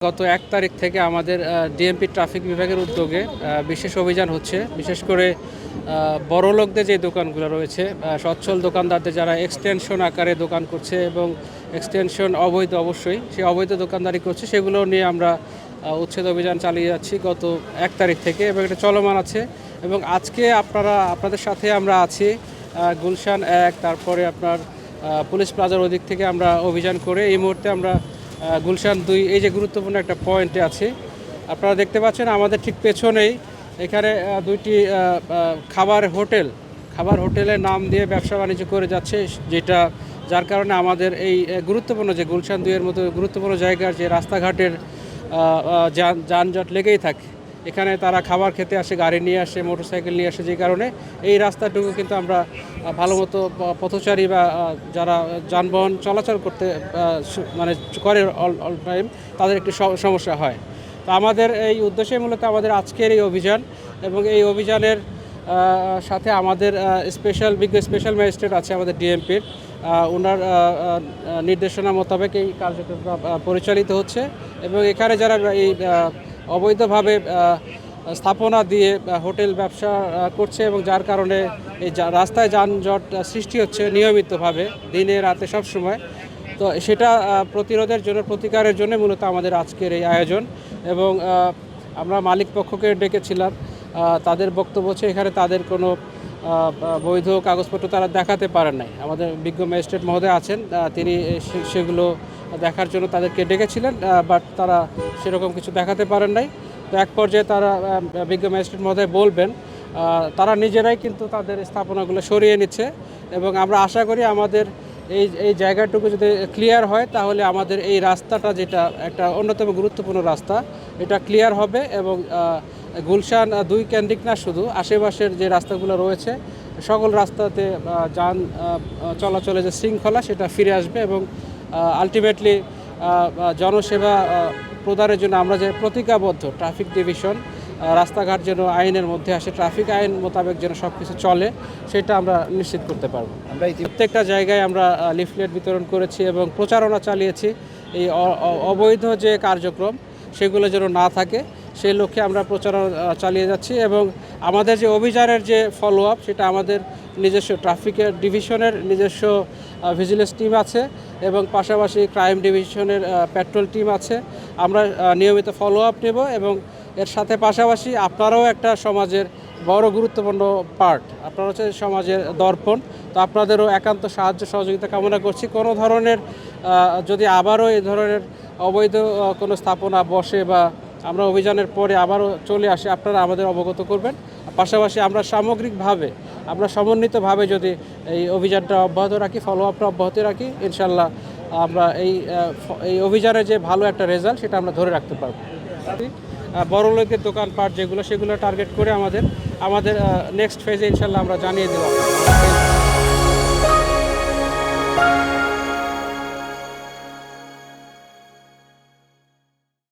গত ১ তারিখ থেকে আমাদের ডিএমপি ট্রাফিক বিভাগের উদ্যোগে বিশেষ অভিযান হচ্ছে। বিশেষ করে বড়লোকদের যে দোকানগুলো রয়েছে, সচ্ছল দোকানদারদের যারা এক্সটেনশন আকারে দোকান করছে এবং এক্সটেনশন অবৈধ, অবশ্যই সেই অবৈধ দোকানদারি করছে, সেগুলো নিয়ে আমরা উচ্ছেদ অভিযান চালিয়ে যাচ্ছি গত ১ তারিখ থেকে এবং এটা চলমান আছে। এবং আজকে আপনাদের সাথে আমরা আছি গুলশান ১, তারপরে আপনার পুলিশ প্লাজার ওদিক থেকে আমরা অভিযান করে এই মুহূর্তে আমরা গুলশান ২ এই যে গুরুত্বপূর্ণ একটা পয়েন্টে আছে। আপনারা দেখতে পাচ্ছেন আমাদের ঠিক পেছনেই এখানে দুইটি খাবার হোটেলের নাম দিয়ে ব্যবসা বাণিজ্য করে যাচ্ছে, যার কারণে আমাদের এই গুরুত্বপূর্ণ যে গুলশান ২ এর মতো গুরুত্বপূর্ণ জায়গার যে রাস্তাঘাটের যানজট লেগেই থাকে। এখানে তারা খাবার খেতে আসে, গাড়ি নিয়ে আসে, মোটরসাইকেল নিয়ে আসে, যে কারণে এই রাস্তাটুকু কিন্তু আমরা ভালো মতো পথচারী বা যারা যানবাহন চলাচল করতে মানে করে অল টাইম, তাদের একটু সমস্যা হয়। তো আমাদের এই উদ্দেশ্যে মূলত আমাদের আজকের এই অভিযান, এবং এই অভিযানের সাথে আমাদের বিজ্ঞ স্পেশাল ম্যাজিস্ট্রেট আছে আমাদের ডিএমপির, ওনার নির্দেশনা মোতাবেক এই কার্যক্রম পরিচালিত হচ্ছে। এবং এখানে যারা এই অবৈধভাবে স্থাপনা দিয়ে হোটেল ব্যবসা করছে এবং যার কারণে এই রাস্তায় যানজট সৃষ্টি হচ্ছে নিয়মিতভাবে, দিনে রাতে সব সময়, তো সেটা প্রতিরোধের জন্য, প্রতিকারের জন্য মূলত আমাদের আজকের এই আয়োজন। এবং আমরা মালিক পক্ষকে ডেকেছিলাম, তাদের বক্তব্য হচ্ছে এখানে তাদের কোনো বৈধ কাগজপত্র তারা দেখাতে পারেন নাই। আমাদের বিজ্ঞ ম্যাজিস্ট্রেট মহোদয় আছেন, তিনি সেগুলো দেখার জন্য তাদেরকে ডেকেছিলেন, বাট তারা সেরকম কিছু দেখাতে পারেন নাই। তো এক পর্যায়ে তারা বিজ্ঞ ম্যাজিস্ট্রেট মহোদয় বলবেন, তারা নিজেরাই কিন্তু তাদের স্থাপনাগুলো সরিয়ে নিচ্ছে। এবং আমরা আশা করি আমাদের এই জায়গাটুকু যদি ক্লিয়ার হয়, তাহলে আমাদের এই রাস্তাটা, যেটা একটা অন্যতম গুরুত্বপূর্ণ রাস্তা, এটা ক্লিয়ার হবে। এবং গুলশান ২ কেন্দ্রিক না, শুধু আশেপাশের যে রাস্তাগুলো রয়েছে সকল রাস্তাতে যান চলাচলে যে শৃঙ্খলা, সেটা ফিরে আসবে। এবং আলটিমেটলি জনসেবা প্রদানের জন্য আমরা যে প্রতিজ্ঞাবদ্ধ, ট্রাফিক ডিভিশন রাস্তাঘাট যেন আইনের মধ্যে আসে, ট্রাফিক আইন মোতাবেক যেন সব কিছু চলে, সেটা আমরা নিশ্চিত করতে পারবো। আমরা প্রত্যেকটা জায়গায় আমরা লিফলেট বিতরণ করেছি এবং প্রচারণা চালিয়েছি এই অবৈধ যে কার্যক্রম সেগুলো যেন না থাকে, সেই লক্ষ্যে আমরা প্রচারণা চালিয়ে যাচ্ছি। এবং আমাদের যে অভিযানের যে ফলো আপ, সেটা আমাদের নিজস্ব ট্রাফিকের ডিভিশনের নিজস্ব ভিজিলেন্স টিম আছে এবং পাশাপাশি ক্রাইম ডিভিশনের পেট্রোল টিম আছে। আমরা নিয়মিত ফলো আপ নেব এবং এর সাথে পাশাপাশি আপনারাও একটা সমাজের বড় গুরুত্বপূর্ণ পার্ট, আপনারা হচ্ছে সমাজের দর্পণ। তো আপনাদেরও একান্ত সাহায্য সহযোগিতা কামনা করছি। কোনো ধরনের যদি আবারও এই ধরনের অবৈধ কোনো স্থাপনা বসে বা আমরা অভিযানের পরে আবারও চলে আসে, আপনারা আমাদের অবগত করবেন। পাশাপাশি আমরা সামগ্রিকভাবে, আমরা সমন্বিতভাবে যদি এই অভিযানটা অব্যাহত রাখি, ফলো আপটা অব্যাহত রাখি, ইনশাল্লাহ আমরা এই অভিযানের যে ভালো একটা রেজাল্ট, সেটা আমরা ধরে রাখতে পারবো। বড় লোকের দোকানপাট যেগুলো, সেগুলো টার্গেট করে আমাদের নেক্সট ফেজে ইনশাল্লাহ আমরা জানিয়ে দেবো।